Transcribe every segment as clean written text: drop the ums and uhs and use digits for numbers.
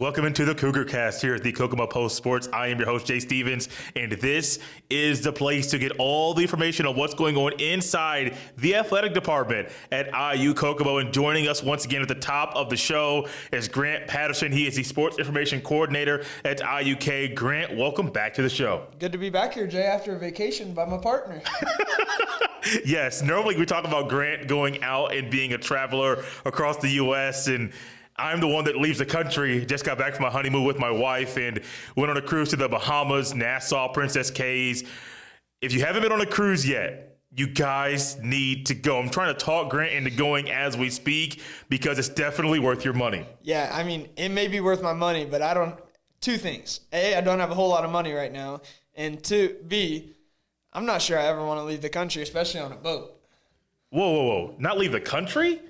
Welcome into the Cougar Cast here at the Kokomo Post Sports. I am your host, Jay Stevens, and this is the place to get all the information on what's going on inside the athletic department at IU Kokomo. And joining us once again at the top of the show is Grant Patterson. He is the Sports Information Coordinator at IUK. Grant, welcome back to the show. Good to be back here, Jay, after a vacation by my partner. Yes, normally we talk about Grant going out and being a traveler across the U.S., and I'm the one that leaves the country. Just got back from a honeymoon with my wife and went on a cruise to the Bahamas, Nassau, Princess Cays. If you haven't been on a cruise yet, you guys need to go. I'm trying to talk Grant into going as we speak because it's definitely worth your money. Yeah, I mean, it may be worth my money, but two things. A, I don't have a whole lot of money right now. And B, I'm not sure I ever want to leave the country, especially on a boat. Whoa. Not leave the country?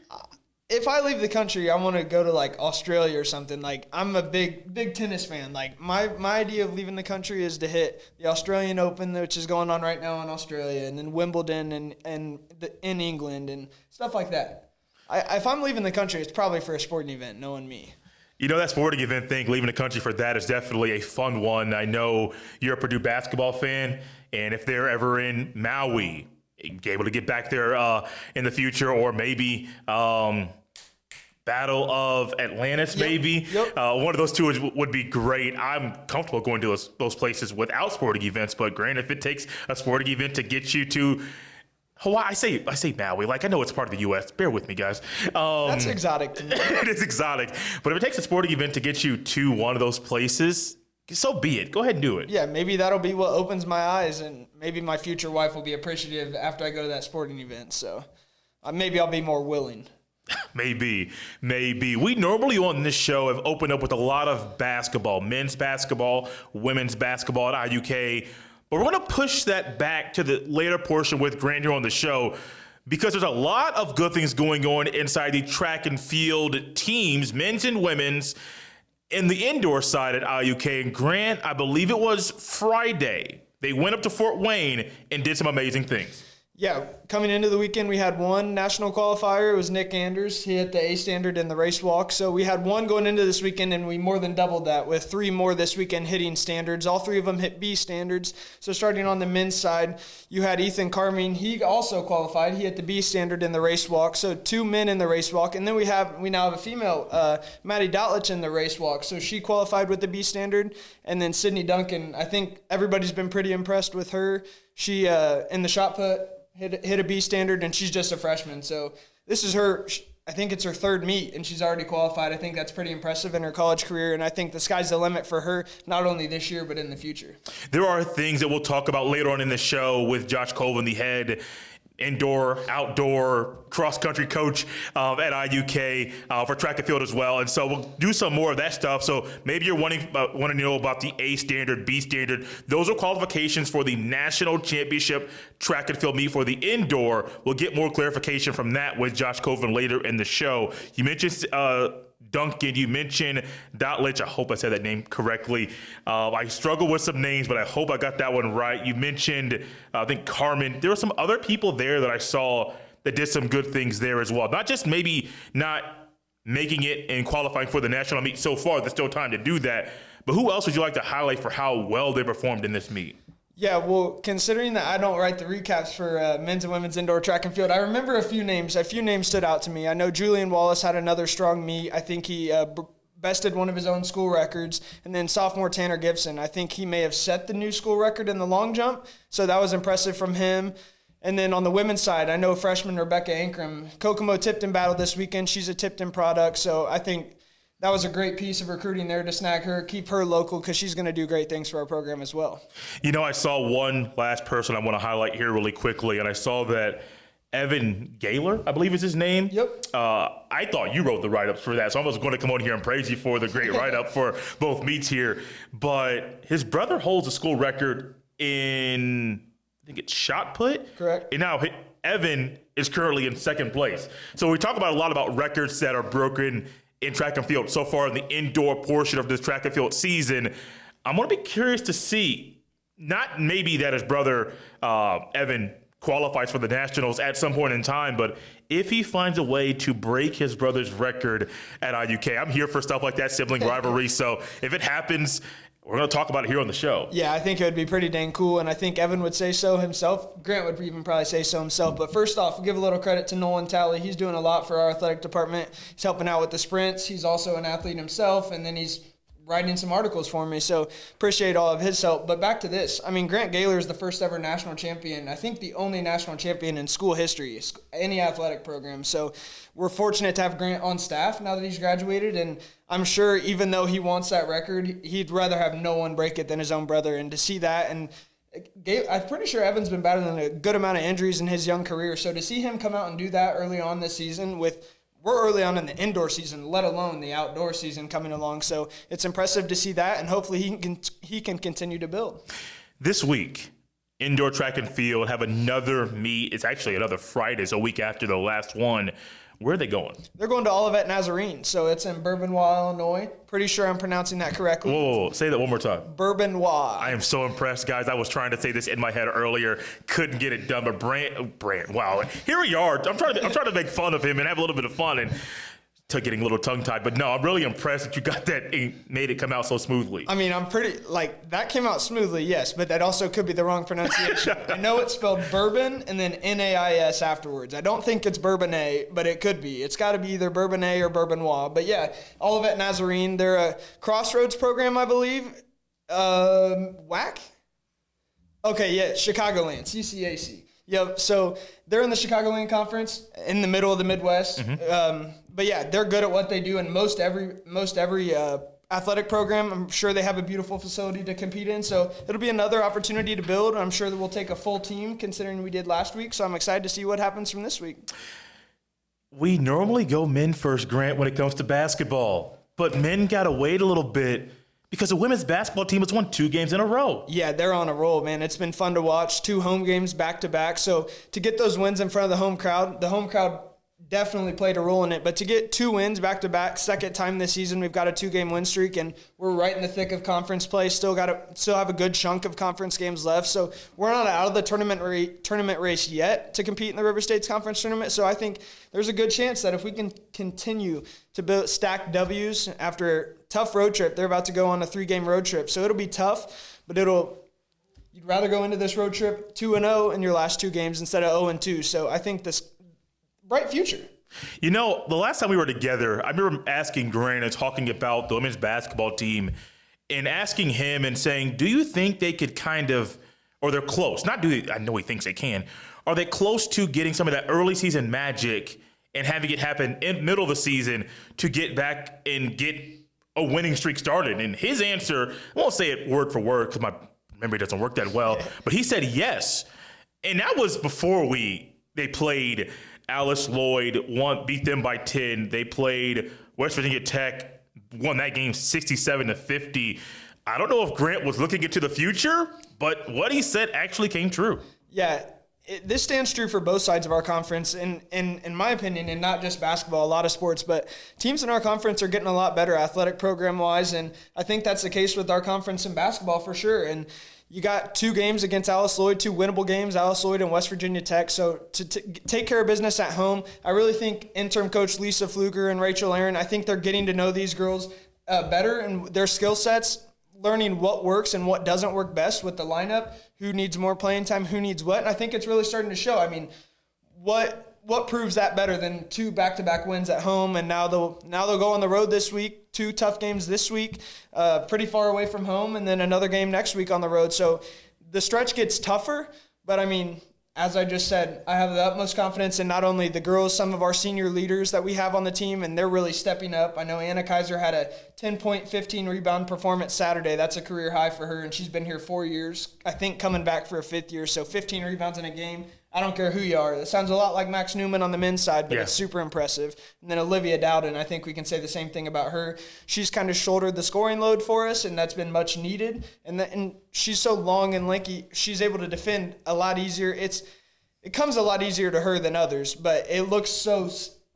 If I leave the country, I want to go to like Australia or something. Like, I'm a big tennis fan. Like, my idea of leaving the country is to hit the Australian Open, which is going on right now in Australia, and then Wimbledon in England and stuff like that. If I'm leaving the country, it's probably for a sporting event, knowing me. You know, that sporting event thing, leaving the country for that is definitely a fun one. I know you're a Purdue basketball fan, and if they're ever in Maui, be able to get back there in the future, or maybe Battle of Atlantis, maybe. Yep. One of those two would be great. I'm comfortable going to those places without sporting events, but Grant, if it takes a sporting event to get you to Hawaii, I say Maui. Like, I know it's part of the U.S. Bear with me, guys. That's exotic to me. It is exotic. But if it takes a sporting event to get you to one of those places, so be it. Go ahead and do it. Yeah, maybe that'll be what opens my eyes, and maybe my future wife will be appreciative after I go to that sporting event. So maybe I'll be more willing. Maybe. We normally on this show have opened up with a lot of basketball, men's basketball, women's basketball at IUK. But we're going to push that back to the later portion with Grant here on the show because there's a lot of good things going on inside the track and field teams, men's and women's, in the indoor side at IUK. And Grant, I believe it was Friday, they went up to Fort Wayne and did some amazing things. Yeah, coming into the weekend, we had one national qualifier. It was Nick Anders. He hit the A standard in the race walk. So we had one going into this weekend, and we more than doubled that with three more this weekend hitting standards. All three of them hit B standards. So starting on the men's side, you had Ethan Carmine. He also qualified. He hit the B standard in the race walk. So two men in the race walk. And then we now have a female, Maddie Dotlich, in the race walk. So she qualified with the B standard. And then Sydney Duncan, I think everybody's been pretty impressed with her. She, in the shot put, hit a B standard, and she's just a freshman. So this is I think it's her third meet, and she's already qualified. I think that's pretty impressive in her college career, and I think the sky's the limit for her, not only this year, but in the future. There are things that we'll talk about later on in the show with Josh Colvin, the head indoor, outdoor, cross-country coach at IUK for track and field as well. And so we'll do some more of that stuff. So maybe you're wanting to know about the A standard, B standard. Those are qualifications for the national championship track and field meet for the indoor. We'll get more clarification from that with Josh Colvin later in the show. You mentioned Duncan, you mentioned Dotlich. I hope I said that name correctly. I struggle with some names, but I hope I got that one right. You mentioned, I think, Carmen. There were some other people there that I saw that did some good things there as well. Not just maybe not making it and qualifying for the national meet so far. There's still time to do that. But who else would you like to highlight for how well they performed in this meet? Yeah, well, considering that I don't write the recaps for men's and women's indoor track and field, I remember a few names. A few names stood out to me. I know Julian Wallace had another strong meet. I think he bested one of his own school records. And then sophomore Tanner Gibson, I think he may have set the new school record in the long jump. So that was impressive from him. And then on the women's side, I know freshman Rebecca Ankrum. Kokomo Tipton battle this weekend. She's a Tipton product. So I think that was a great piece of recruiting there to snag her, keep her local, because she's going to do great things for our program as well. You know, I saw one last person I want to highlight here really quickly, and I saw that Evan Gaylor, I believe is his name. Yep. I thought you wrote the write-ups for that, so I was going to come on here and praise you for the great write-up for both meets here. But his brother holds a school record in, I think it's shot put. Correct. And now Evan is currently in second place. So we talk about a lot about records that are broken in track and field so far in the indoor portion of this track and field season. I'm going to be curious to see, not maybe that his brother Evan qualifies for the Nationals at some point in time. But if he finds a way to break his brother's record at IUK, I'm here for stuff like that, sibling rivalry. So if it happens, we're going to talk about it here on the show. Yeah, I think it would be pretty dang cool, and I think Evan would say so himself. Grant would even probably say so himself. But first off, give a little credit to Nolan Talley. He's doing a lot for our athletic department. He's helping out with the sprints. He's also an athlete himself, and then he's writing some articles for me, so appreciate all of his help. But back to this. I mean, Grant Gaylor is the first ever national champion. I think the only national champion in school history, any athletic program. So we're fortunate to have Grant on staff now that he's graduated, and I'm sure even though he wants that record, he'd rather have no one break it than his own brother. And to see that, and I'm pretty sure Evan's been battling a good amount of injuries in his young career, so to see him come out and do that early on this season we're early on in the indoor season, let alone the outdoor season coming along. So it's impressive to see that, and hopefully he can continue to build. This week, indoor track and field have another meet. It's actually another Friday. It's a week after the last one. Where are they going? They're going to Olivet Nazarene, so it's in Bourbonnois, Illinois. Pretty sure I'm pronouncing that correctly. Whoa, say that one more time. Bourbonnois. I am so impressed, guys. I was trying to say this in my head earlier, couldn't get it done. But Brant, wow, here we are. I'm trying to make fun of him and have a little bit of fun, and getting a little tongue-tied. But no, I'm really impressed that you got that, made it come out so smoothly. I mean, I'm pretty, that came out smoothly, yes, but that also could be the wrong pronunciation. I know it's spelled bourbon and then N-A-I-S afterwards. I don't think it's Bourbonnais, but it could be. It's got to be either Bourbonnais or Bourbonnois. But yeah, Olivet Nazarene, they're a Crossroads program, I believe. WAC? Okay, yeah, Chicagoland, CCAC. Yep, so they're in the Chicagoland Conference in the middle of the Midwest. Mm-hmm. But yeah, they're good at what they do in most every athletic program. I'm sure they have a beautiful facility to compete in, so it'll be another opportunity to build. I'm sure that we'll take a full team considering we did last week, so I'm excited to see what happens from this week. We normally go men first, Grant, when it comes to basketball, but men got to wait a little bit because the women's basketball team has won 2 games in a row. Yeah, they're on a roll, man. It's been fun to watch. 2 home games back-to-back. So to get those wins in front of the home crowd definitely played a role in it. But to get 2 wins back-to-back, second time this season, we've got a 2-game win streak, and we're right in the thick of conference play. Still have a good chunk of conference games left. So we're not out of the tournament race yet to compete in the River States Conference tournament. So I think there's a good chance that if we can continue to stack W's after a tough road trip, they're about to go on a 3-game road trip. So it'll be tough, but you'd rather go into this road trip 2-0 in your last 2 games instead of 0-2. So I think this bright future. You know, the last time we were together, I remember asking Grant and talking about the women's basketball team and asking him and saying, do you think they could or they're close, I know he thinks they can, are they close to getting some of that early season magic and having it happen in the middle of the season to get back and get a winning streak started? And his answer, I won't say it word for word because my memory doesn't work that well, but he said yes. And that was before they played Alice Lloyd, beat them by 10. They played West Virginia Tech, won that game 67-50. I don't know if Grant was looking into the future, but what he said actually came true. Yeah, this stands true for both sides of our conference, in my opinion, and not just basketball, a lot of sports, but teams in our conference are getting a lot better athletic program-wise, and I think that's the case with our conference in basketball for sure. And you got 2 games against Alice Lloyd, 2 winnable games, Alice Lloyd and West Virginia Tech. So to take care of business at home, I really think interim coach Lisa Pfluger and Rachel Aaron, I think they're getting to know these girls better and their skill sets, learning what works and what doesn't work best with the lineup, who needs more playing time, who needs what. And I think it's really starting to show. I mean, what proves that better than 2 back-to-back wins at home? And now they'll go on the road this week, 2 tough games this week, pretty far away from home, and then another game next week on the road. So the stretch gets tougher, but I mean, as I just said, I have the utmost confidence in not only the girls, some of our senior leaders that we have on the team, and they're really stepping up. I know Anna Kaiser had a 10-point, 15-rebound performance Saturday. That's a career high for her, and she's been here 4 years, I think coming back for a 5th year. So 15 rebounds in a game. I don't care who you are. That sounds a lot like Max Newman on the men's side, but It's super impressive. And then Olivia Dowden, I think we can say the same thing about her. She's kind of shouldered the scoring load for us, and that's been much needed. And she's so long and lanky, she's able to defend a lot easier. It comes a lot easier to her than others, but it looks so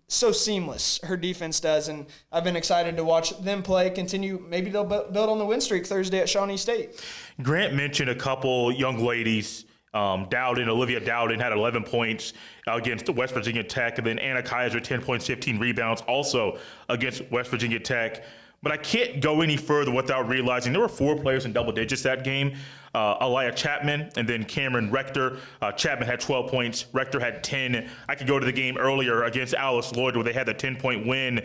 seamless, her defense does, and I've been excited to watch them play, continue. Maybe they'll build on the win streak Thursday at Shawnee State. Grant mentioned a couple young ladies Olivia Dowden had 11 points against West Virginia Tech, and then Anna Kaiser, 10 points, 15 rebounds, also against West Virginia Tech. But I can't go any further without realizing there were 4 players in double digits that game. Aliyah Chapman and then Cameron Rector. Chapman had 12 points. Rector had 10. I could go to the game earlier against Alice Lloyd where they had the 10-point win.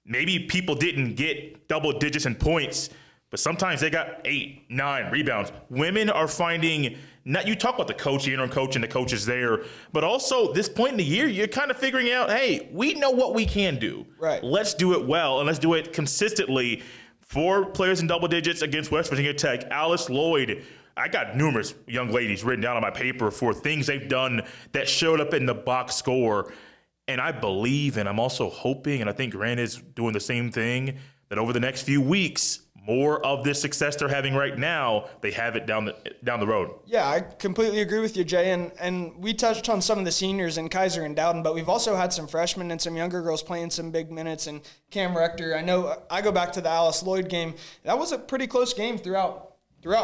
Maybe people didn't get double digits in points, but sometimes they got 8, 9 rebounds. Women are finding, you talk about the coach, the interim coach, and the coaches there, but also this point in the year, you're kind of figuring out, hey, we know what we can do. Right. Let's do it well, and let's do it consistently. 4 players in double digits against West Virginia Tech. Alice Lloyd, I got numerous young ladies written down on my paper for things they've done that showed up in the box score. And I believe, and I'm also hoping, and I think Grant is doing the same thing, that over the next few weeks, more of this success they're having right now, they have it down the road. Yeah, I completely agree with you, Jay. And we touched on some of the seniors in Kaiser and Dowden, but we've also had some freshmen and some younger girls playing some big minutes. And Cam Rector, I know I go back to the Alice Lloyd game. That was a pretty close game throughout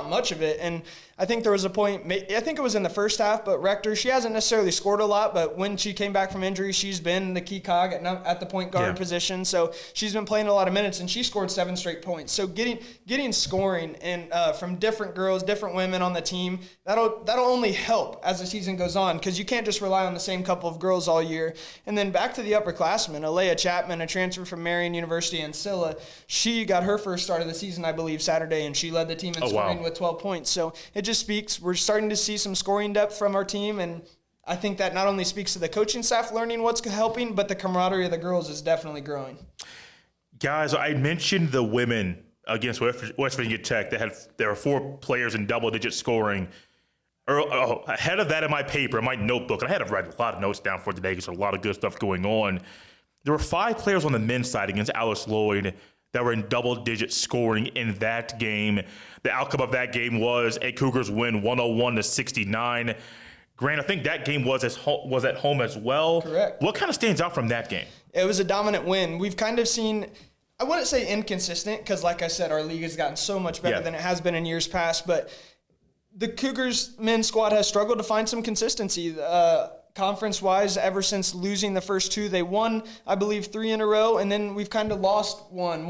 much of it. And I think there was a point, I think it was in the first half, but Rector, she hasn't necessarily scored a lot, but when she came back from injury, she's been the key cog at the point guard position. So she's been playing a lot of minutes, and she scored 7 straight points. So getting scoring and from different girls, different women on the team, that'll only help as the season goes on, because you can't just rely on the same couple of girls all year. And then back to the upperclassmen, Aliyah Chapman, a transfer from Marion University in Scylla, she got her first start of the season, I believe, Saturday, and she led the team in scoring with 12 points. So it just speaks, we're starting to see some scoring depth from our team, and I think that not only speaks to the coaching staff learning what's helping, but the camaraderie of the girls is definitely growing. Guys, I mentioned the women against West Virginia Tech. There were 4 players in double-digit scoring. Ahead of that in my paper, in my notebook, and I had to write a lot of notes down for today because there's a lot of good stuff going on. There were 5 players on the men's side against Alice Lloyd that were in double-digit scoring in that game. The outcome of that game was a Cougars win 101-69. Grant, I think that game was at home as well. Correct. What kind of stands out from that game? It was a dominant win. We've kind of seen, I wouldn't say inconsistent, because like I said, our league has gotten so much better than it has been in years past, but the Cougars men's squad has struggled to find some consistency. Conference-wise, ever since losing the first 2, they won, I believe, 3 in a row, and then we've kind of lost one.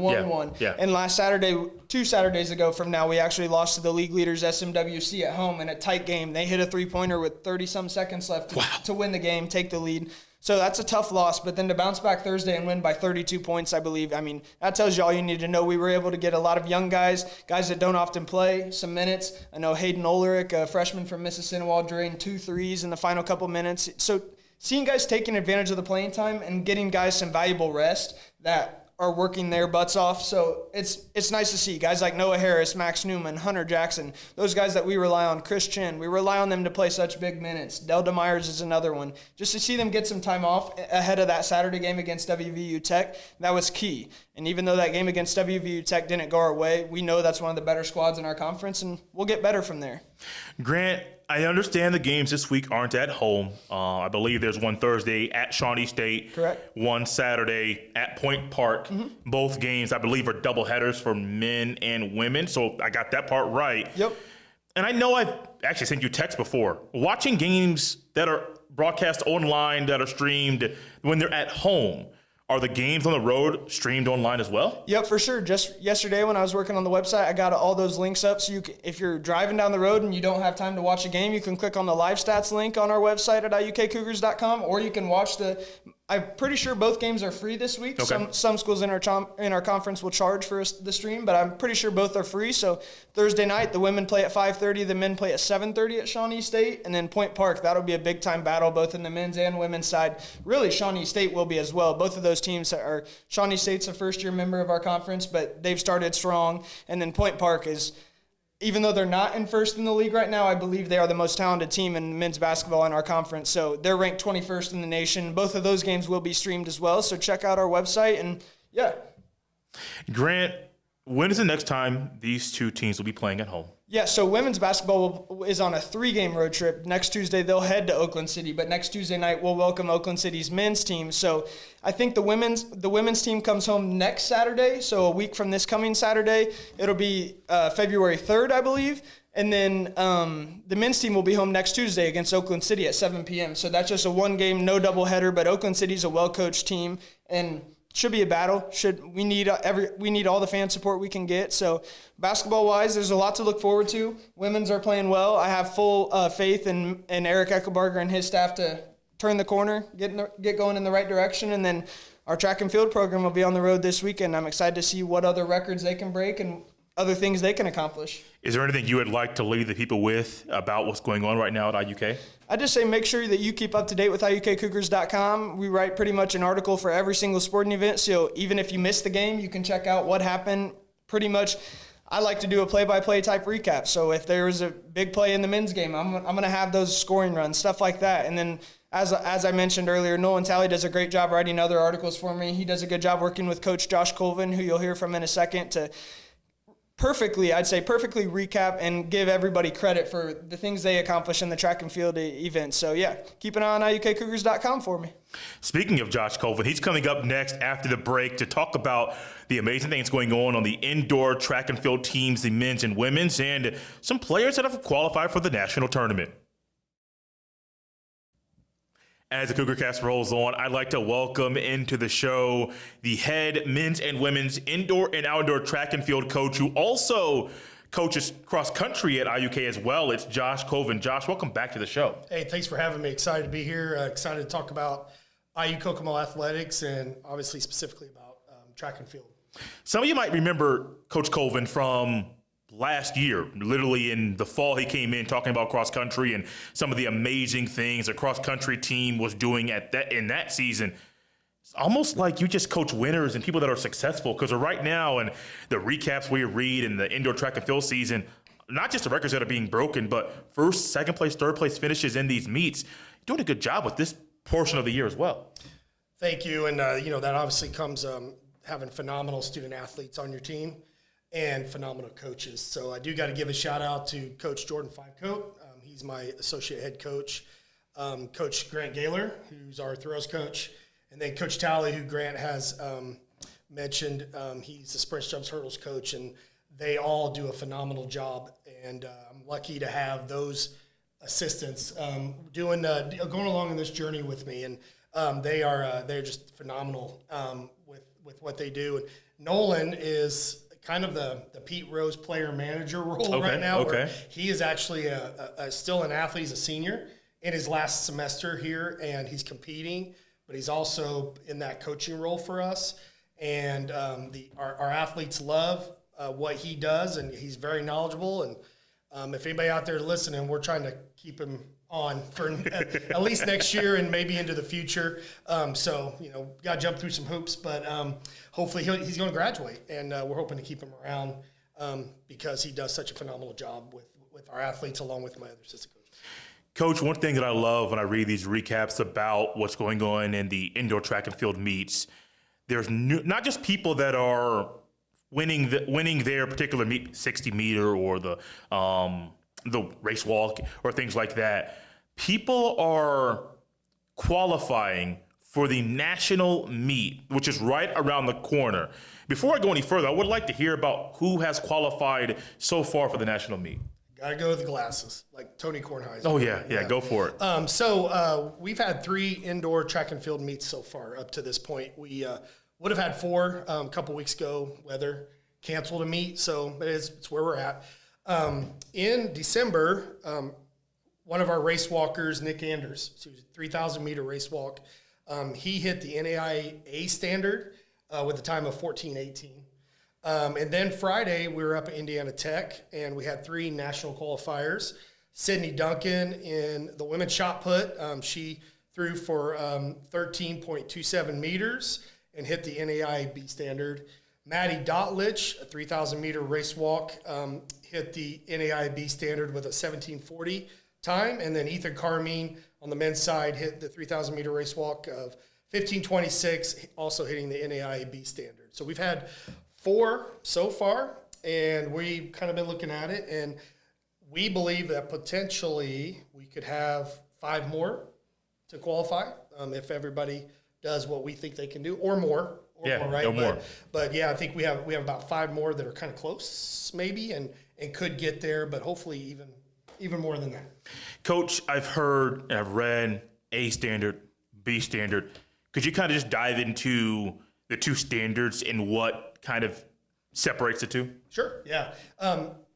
Yeah. And last Saturday, 2 Saturdays ago from now, we actually lost to the league leaders SMWC at home in a tight game. They hit a 3-pointer with 30-some seconds left to win the game, take the lead. So that's a tough loss, but then to bounce back Thursday and win by 32 points, I believe, I mean, that tells you all you need to know. We were able to get a lot of young guys that don't often play, some minutes. I know Hayden Ulrich, a freshman from Mississinawa, drained 2 threes in the final couple minutes. So seeing guys taking advantage of the playing time and getting guys some valuable rest that are working their butts off. So it's nice to see guys like Noah Harris, Max Newman, Hunter Jackson, those guys that we rely on, Chris Chin, we rely on them to play such big minutes. Delda Myers is another one. Just to see them get some time off ahead of that Saturday game against WVU Tech, that was key. And even though that game against WVU Tech didn't go our way, we know that's one of the better squads in our conference, and we'll get better from there. Grant, I understand the games this week aren't at home. I believe there's one Thursday at Shawnee State. Correct. One Saturday at Point Park. Mm-hmm. Both games, I believe, are doubleheaders for men and women. So I got that part right. Yep. And I know I've actually sent you texts before. Watching games that are broadcast online, that are streamed when they're at home, are the games on the road streamed online as well? Yep, for sure. Just yesterday when I was working on the website, I got all those links up. So if you're driving down the road and you don't have time to watch a game, you can click on the live stats link on our website at iukcougars.com, or you can watch I'm pretty sure both games are free this week. Okay. Some schools in our conference will charge for the stream, but I'm pretty sure both are free. So Thursday night, the women play at 5:30, the men play at 7:30 at Shawnee State, and then Point Park, that'll be a big-time battle both in the men's and women's side. Really, Shawnee State will be as well. Both of those teams are – Shawnee State's a first-year member of our conference, but they've started strong, and then Point Park is – even though they're not in first in the league right now, I believe they are the most talented team in men's basketball in our conference. So they're ranked 21st in the nation. Both of those games will be streamed as well. So check out our website. And, yeah. Grant, when is the next time these two teams will be playing at home? Yeah, so women's basketball is on a 3-game road trip. Next Tuesday, they'll head to Oakland City, but next Tuesday night, we'll welcome Oakland City's men's team. So I think the women's team comes home next Saturday, so a week from this coming Saturday. It'll be February 3rd, I believe. And then the men's team will be home next Tuesday against Oakland City at 7 p.m. So that's just a one game, no doubleheader. But Oakland City's a well-coached team and should be a battle. We need all the fan support we can get. So basketball-wise, there's a lot to look forward to. Women's are playing well. I have full faith in Eric Eckelbarger and his staff to turn the corner, get going in the right direction, and then our track and field program will be on the road this weekend. I'm excited to see what other records they can break and other things they can accomplish. Is there anything you would like to leave the people with about what's going on right now at IUK? I just say make sure that you keep up to date with IUKCougars.com. We write pretty much an article for every single sporting event, so even if you miss the game, you can check out what happened. Pretty much, I like to do a play-by-play type recap. So if there was a big play in the men's game, I'm going to have those scoring runs, stuff like that. And then as I mentioned earlier, Nolan Talley does a great job writing other articles for me. He does a good job working with Coach Josh Colvin, who you'll hear from in a second, to perfectly recap and give everybody credit for the things they accomplish in the track and field events. So, yeah, keep an eye on IUKCougars.com for me. Speaking of Josh Colvin, he's coming up next after the break to talk about the amazing things going on the indoor track and field teams, the men's and women's, and some players that have qualified for the national tournament. As the Cougar Cast rolls on, I'd like to welcome into the show the head men's and women's indoor and outdoor track and field coach who also coaches cross country at IUK as well. It's Josh Colvin. Josh, welcome back to the show. Hey, thanks for having me. Excited to be here. Excited to talk about IU Kokomo Athletics and obviously specifically about track and field. Some of you might remember Coach Colvin from last year. Literally in the fall, he came in talking about cross country and some of the amazing things the cross country team was doing in that season. It's almost like you just coach winners and people that are successful, because right now and the recaps we read in the indoor track and field season, not just the records that are being broken, but first, second place, third place finishes in these meets. You're doing a good job with this portion of the year as well. Thank you. And, that obviously comes having phenomenal student athletes on your team and phenomenal coaches. So I do got to give a shout out to Coach Jordan Fivecoat. He's my associate head coach. Coach Grant Gaylor, who's our throws coach. And then Coach Talley, who Grant has mentioned. He's the sprints, jumps, hurdles coach. And they all do a phenomenal job. And I'm lucky to have those assistants going along in this journey with me. And they're just phenomenal with what they do. And Nolan is kind of the Pete Rose player manager role right now. Where he is actually still an athlete. He's a senior in his last semester here, and he's competing, but he's also in that coaching role for us. And our athletes love what he does, and he's very knowledgeable. And if anybody out there listening, we're trying to keep him on for at least next year and maybe into the future. Got to jump through some hoops, but hopefully he's going to graduate, and we're hoping to keep him around because he does such a phenomenal job with our athletes along with my other assistant coaches. Coach, one thing that I love when I read these recaps about what's going on in the indoor track and field meets, there's not just people that are winning their particular meet, 60 meter or the race walk or things like that. People are qualifying for the national meet, which is right around the corner. Before I go any further, I would like to hear about who has qualified so far for the national meet. Gotta go with the glasses, like Tony Kornheiser. Oh, yeah, go for it. We've had 3 indoor track and field meets so far up to this point. We would have had 4 a couple weeks ago. Weather canceled a meet, so it's where we're at. In December, one of our race walkers, Nick Anders, so he was a 3,000 meter race walk. He hit the NAIA standard with a time of 14:18. And then Friday, we were up at Indiana Tech, and we had 3 national qualifiers. Sydney Duncan in the women's shot put, she threw for 13.27 meters and hit the NAIB standard. Maddie Dotlich, a 3,000 meter race walk, hit the NAIB standard with a 17:40 time. And then Ethan Carmine on the men's side hit the 3,000 meter race walk of 15:26, also hitting the NAIB standard. So we've had 4 so far, and we've kind of been looking at it, and we believe that potentially we could have 5 more to qualify if everybody does what we think they can do, or more. More. But yeah, I think we have about 5 more that are kind of close, maybe, and and could get there, but hopefully even more than that. Coach, I've heard and I've read A standard, B standard. Could you kind of just dive into the two standards and what kind of separates the two? Sure. Yeah.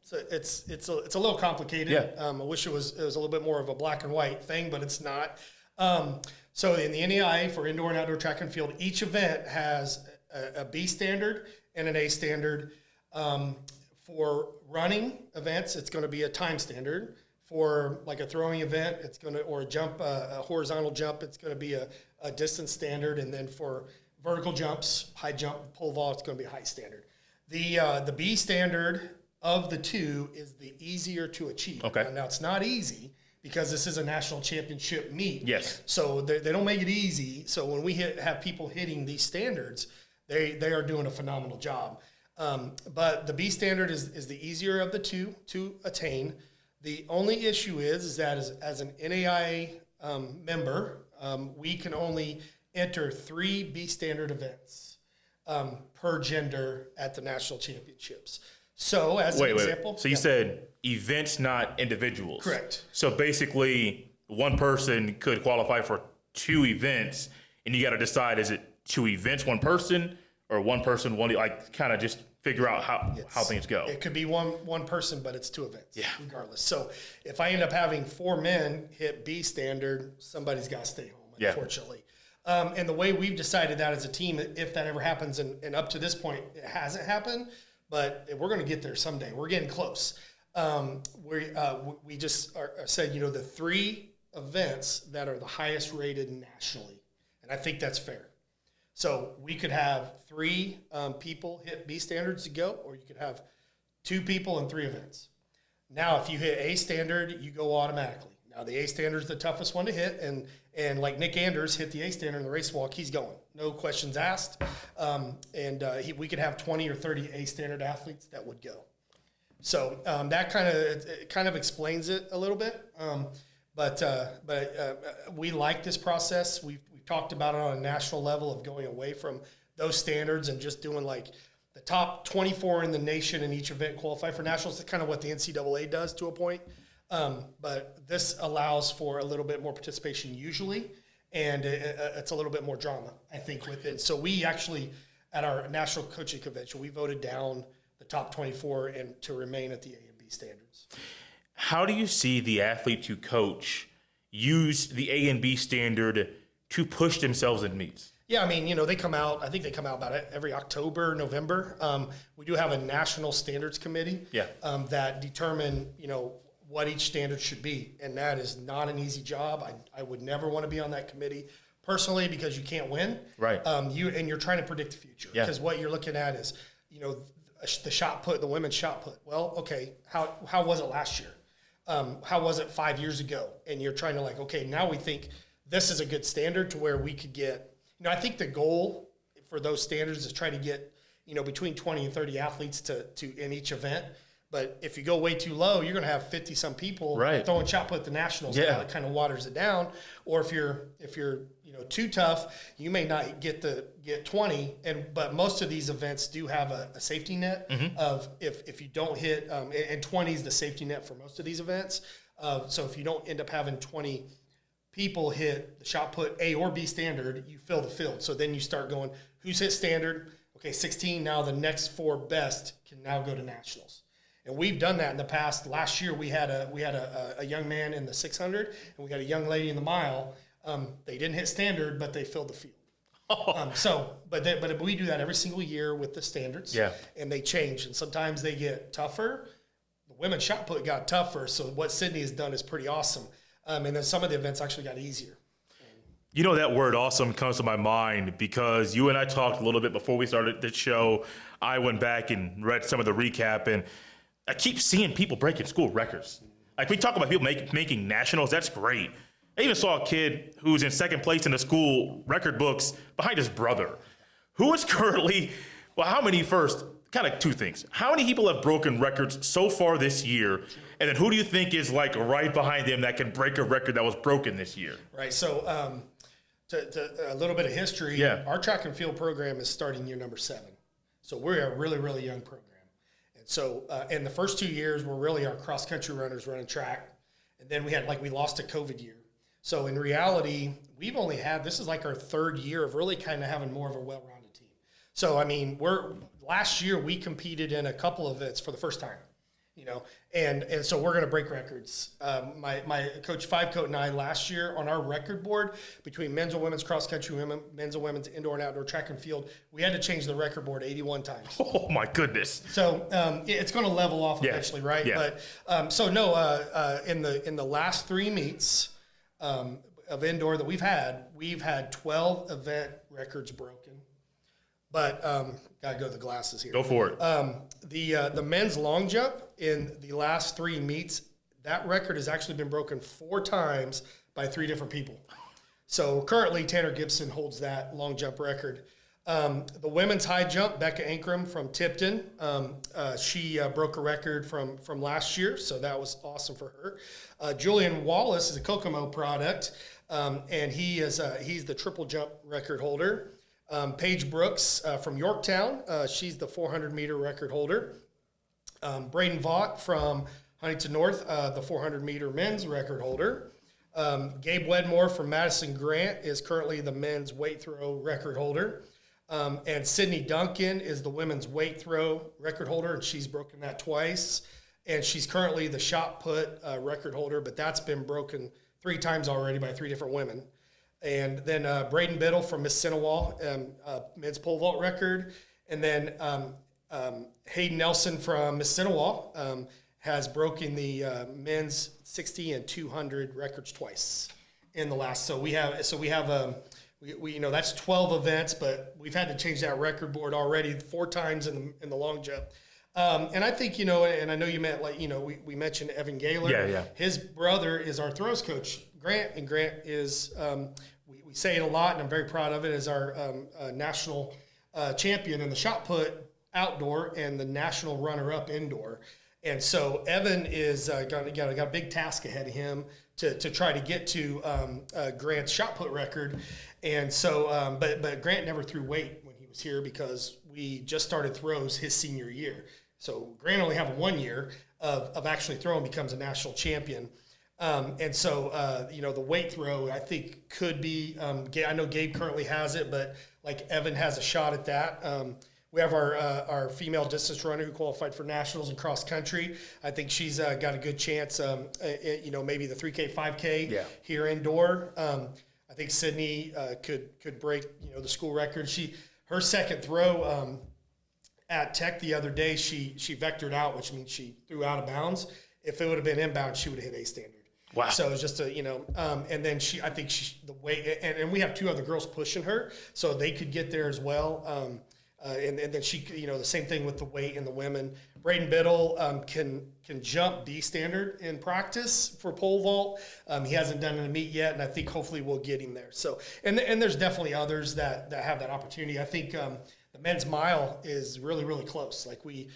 So it's a little complicated. Yeah. I wish it was a little bit more of a black and white thing, but it's not. So in the NAIA for indoor and outdoor track and field, each event has a B standard and an A standard. For running events, it's going to be a time standard. For like a throwing event, or a jump, a horizontal jump, it's going to be a distance standard. And then for vertical jumps, high jump, pole vault, it's going to be a height standard. The B standard of the two is the easier to achieve. Okay. Now it's not easy because this is a national championship meet. Yes. So they don't make it easy. So when we have people hitting these standards, they are doing a phenomenal job. But the B standard is the easier of the two to attain. The only issue is that as an NAIA member, we can only enter 3 B standard events per gender at the national championships. So as an example. So you said events, not individuals. Correct. So basically, one person could qualify for 2 events, and you got to decide, is it 2 events, one person, or one person, one, like kind of just figure out how things go. It could be one person, but it's 2 events, Yeah. regardless. So if I end up having 4 men hit B standard, somebody's got to stay home, Yeah. unfortunately. And the way we've decided that as a team, if that ever happens, and up to this point, it hasn't happened, but we're going to get there someday. We're getting close. We just said, the 3 events that are the highest rated nationally, and I think that's fair. So we could have 3 people hit B standards to go, or you could have 2 people in 3 events. Now, if you hit A standard, you go automatically. Now, the A standard is the toughest one to hit, and like Nick Anders hit the A standard in the race walk, he's going. No questions asked. We could have 20 or 30 A standard athletes that would go. So that kind of explains it a little bit. But we like this process. We've talked about it on a national level of going away from those standards and just doing like the top 24 in the nation in each event qualify for nationals. That's kind of what the NCAA does to a point. But this allows for a little bit more participation usually, and it's a little bit more drama, I think, with it. So we actually, at our national coaching convention, we voted down the top 24 and to remain at the A and B standards. How do you see the athlete to coach use the A and B standard to push themselves in meets? Yeah, I mean, they come out, I think they come out about every October, November. We do have a national standards committee that determine, what each standard should be. And that is not an easy job. I would never want to be on that committee personally because you can't win. Right. You're trying to predict the future. Because what you're looking at is, the shot put, the women's shot put. Well, okay, how was it last year? How was it 5 years ago? And you're trying to okay, now we think this is a good standard to where we could get, I think the goal for those standards is try to get, between 20 and 30 athletes to in each event. But if you go way too low, you're going to have 50-some people throwing shot put at the nationals. Yeah. It kind of waters it down. Or if you're too tough, you may not get 20. But most of these events do have a safety net of if you don't hit, and 20 is the safety net for most of these events. So if you don't end up having 20 people hit the shot put A or B standard, you fill the field. So then you start going, who's hit standard? Okay, 16. Now the next 4 best can now go to nationals. And we've done that in the past. Last year we had a young man in the 600, and we had a young lady in the mile. They didn't hit standard, but they filled the field. But we do that every single year with the standards. Yeah. And they change, and sometimes they get tougher. The women's shot put got tougher. So what Sydney has done is pretty awesome. And then some of the events actually got easier. That word awesome comes to my mind because you and I talked a little bit before we started the show. I went back and read some of the recap, and I keep seeing people breaking school records. Like, we talk about people making nationals. That's great. I even saw a kid who's in second place in the school record books behind his brother, who is currently, how many first? Kind of 2 things. How many people have broken records so far this year? And then who do you think is right behind them that can break a record that was broken this year? Right. So to a little bit of history, our track and field program is starting year number 7. So we're a really, really young program. So, and the first 2 years were really our cross-country runners running track. And then we lost a COVID year. So in reality, we've only had, this is like our third year of really kind of having more of a well-rounded team. So, I mean, last year we competed in a couple of events for the first time, and so we're going to break records. My coach Five Coat and I last year on our record board between men's and women's cross country, men's and women's indoor and outdoor track and field, we had to change the record board 81 times. Oh my goodness! So it's going to level off eventually, right? Yeah. But in the last 3 meets of indoor that we've had 12 event records broken. But gotta go to the glasses here. Go for it. The men's long jump in the last 3 meets, that record has actually been broken 4 times by 3 different people. So currently Tanner Gibson holds that long jump record. The women's high jump, Becca Ankrum from Tipton, she broke a record from last year, so that was awesome for her. Julian Wallace is a Kokomo product, and he's the triple jump record holder. Paige Brooks from Yorktown, she's the 400-meter record holder. Braden Vaught from Huntington North, the 400-meter men's record holder. Gabe Wedmore from Madison Grant is currently the men's weight throw record holder. And Sydney Duncan is the women's weight throw record holder, and she's broken that twice. And she's currently the shot put record holder, but that's been broken 3 times already by 3 different women. And then Braden Biddle from Miss Sinawal, men's pole vault record. And then Hayden Nelson from Miss Sinawal has broken the men's 60 and 200 records twice in the last. So we have that's 12 events, but we've had to change that record board already 4 times in the long jump. And I think, and I know you meant we mentioned Evan Gaylor. Yeah. His brother is our throws coach, Grant, and Grant is, we say it a lot, and I'm very proud of it, is our national champion in the shot put outdoor and the national runner-up indoor. And so Evan is got a big task ahead of him to try to get to Grant's shot put record. And so, but Grant never threw weight when he was here because we just started throws his senior year. So Grant only have 1 year of actually throwing, becomes a national champion. And so, the weight throw, I think, could be, I know Gabe currently has it, but like Evan has a shot at that. We have our female distance runner who qualified for nationals in cross country. I think she's got a good chance, maybe the 3K, 5K here indoor. I think Sydney could break, the school record. Her second throw at Tech the other day, she vectored out, which means she threw out of bounds. If it would have been inbound, she would have hit A standard. Wow. So it's just and then the weight, and we have 2 other girls pushing her, so they could get there as well. And then she, the same thing with the weight and the women. Braden Biddle can jump B standard in practice for pole vault. He hasn't done it in a meet yet, and I think hopefully we'll get him there. So, and there's definitely others that have that opportunity. I think the men's mile is really, really close. Like we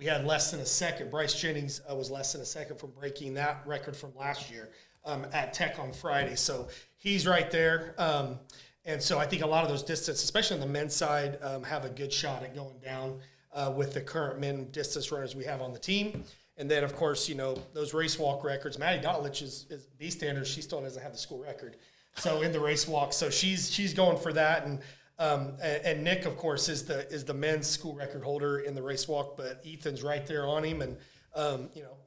had less than a second. Bryce Jennings was less than a second from breaking that record from last year at Tech on Friday. So he's right there. And so I think a lot of those distance, especially on the men's side, have a good shot at going down with the current men distance runners we have on the team. And then, of course, those race walk records. Maddie Dotlich is B standard. She still doesn't have the school record. So in the race walk, so she's going for that. And Nick, of course, is the men's school record holder in the race walk. But Ethan's right there on him, and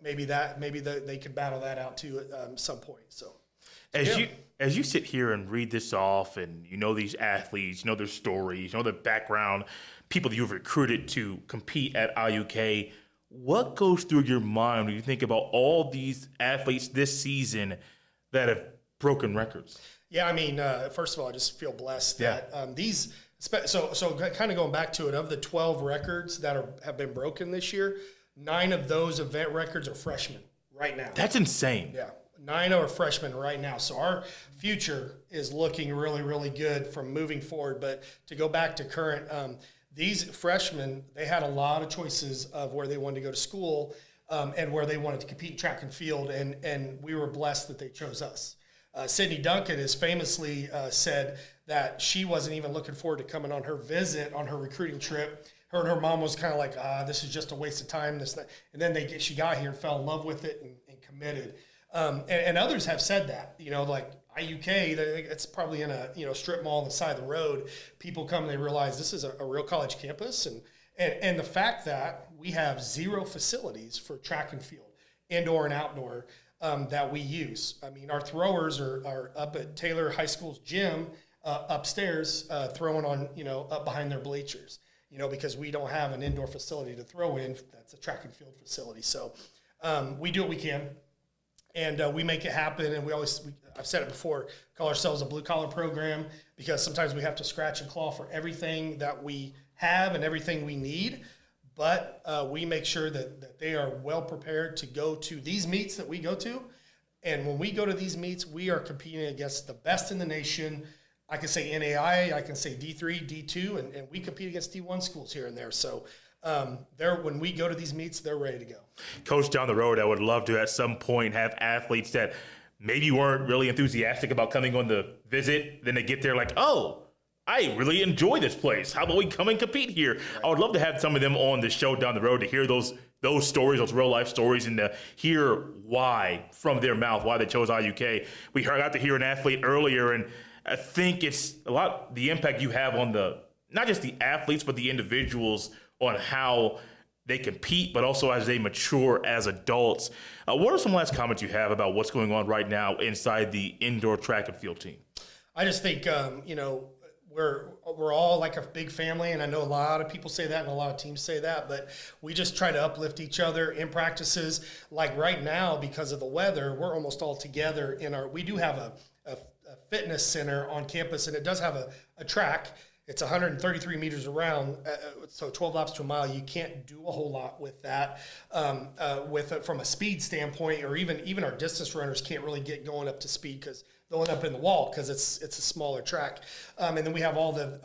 maybe they could battle that out too at some point. So as you sit here and read this off, and these athletes, their stories, their background, people that you've recruited to compete at IUK, what goes through your mind when you think about all these athletes this season that have broken records? Yeah, I mean, first of all, I just feel blessed that these. So kind of going back to it, of the 12 records that have been broken this year, 9 of those event records are freshmen right now. That's insane. Yeah, 9 are freshmen right now. So our future is looking really, really good from moving forward. But to go back to current, these freshmen, they had a lot of choices of where they wanted to go to school and where they wanted to compete in track and field, and we were blessed that they chose us. Sydney Duncan has famously said that she wasn't even looking forward to coming on her visit on her recruiting trip. her and her mom was kind of like, this is just a waste of time. And then she got here and fell in love with it and committed. And others have said that, like IUK, it's probably in a strip mall on the side of the road. People come and they realize this is a real college campus. And the fact that we have 0 facilities for track and field, indoor and outdoor, that we use. I mean, our throwers are up at Taylor High School's gym upstairs throwing on, up behind their bleachers, because we don't have an indoor facility to throw in. That's a track and field facility. So we do what we can, and we make it happen. And I've said it before, call ourselves a blue-collar program because sometimes we have to scratch and claw for everything that we have and everything we need. But we make sure that they are well prepared to go to these meets that we go to. And when we go to these meets, we are competing against the best in the nation. I can say NAI, I can say D3, D2, and we compete against D1 schools here and there. So when we go to these meets, they're ready to go. Coach, down the road, I would love to at some point have athletes that maybe weren't really enthusiastic about coming on the visit. Then they get there like, oh, I really enjoy this place. How about we come and compete here? Right. I would love to have some of them on the show down the road to hear those stories, those real life stories, and to hear why from their mouth, why they chose IUK. We got to hear an athlete earlier, and I think it's a lot the impact you have on not just the athletes, but the individuals on how they compete, but also as they mature as adults. What are some last comments you have about what's going on right now inside the indoor track and field team? I just think, we're all like a big family, and I know a lot of people say that and a lot of teams say that, but we just try to uplift each other in practices. Like right now, because of the weather, we're almost all together we do have a fitness center on campus, and it does have a track. It's 133 meters around, so 12 laps to a mile. You can't do a whole lot with that, from a speed standpoint, or even our distance runners can't really get going up to speed because they'll end up in the wall because it's a smaller track. And then we have all the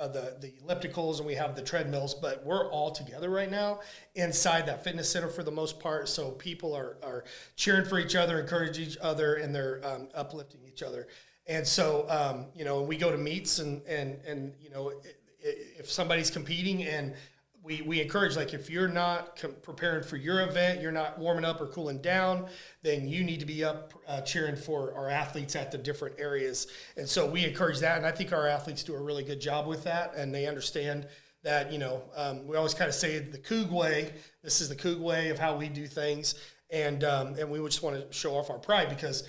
ellipticals and we have the treadmills, but we're all together right now inside that fitness center for the most part. So people are cheering for each other, encouraging each other, and they're uplifting each other. And so, we go to meets and if somebody's competing, and we encourage, like, if you're not preparing for your event, you're not warming up or cooling down, then you need to be up cheering for our athletes at the different areas. And so we encourage that, and I think our athletes do a really good job with that, and they understand that, we always kind of say the Coug way. This is the Coug way of how we do things, and we just want to show off our pride because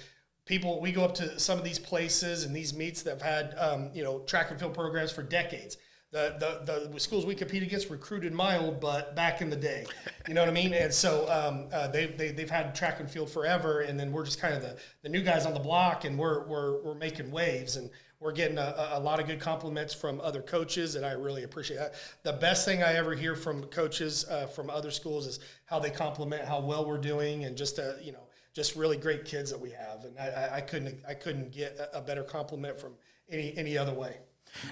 we go up to some of these places and these meets that have had, track and field programs for decades. The schools we compete against recruited my old butt back in the day. You know what I mean? And so they've had track and field forever, and then we're just kind of the new guys on the block, and we're making waves, and we're getting a lot of good compliments from other coaches, and I really appreciate that. The best thing I ever hear from coaches from other schools is how they compliment how well we're doing, and just really great kids that we have. And I couldn't get a better compliment from any other way.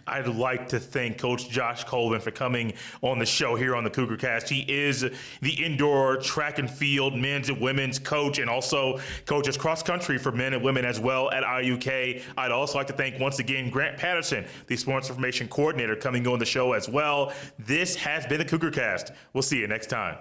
I'd like to thank Coach Josh Colvin for coming on the show here on the Cougar Cast. He is the indoor track and field men's and women's coach, and also coaches cross country for men and women as well at IUK. I'd also like to thank once again Grant Patterson, the sports information coordinator, coming on the show as well. This has been the Cougar Cast. We'll see you next time.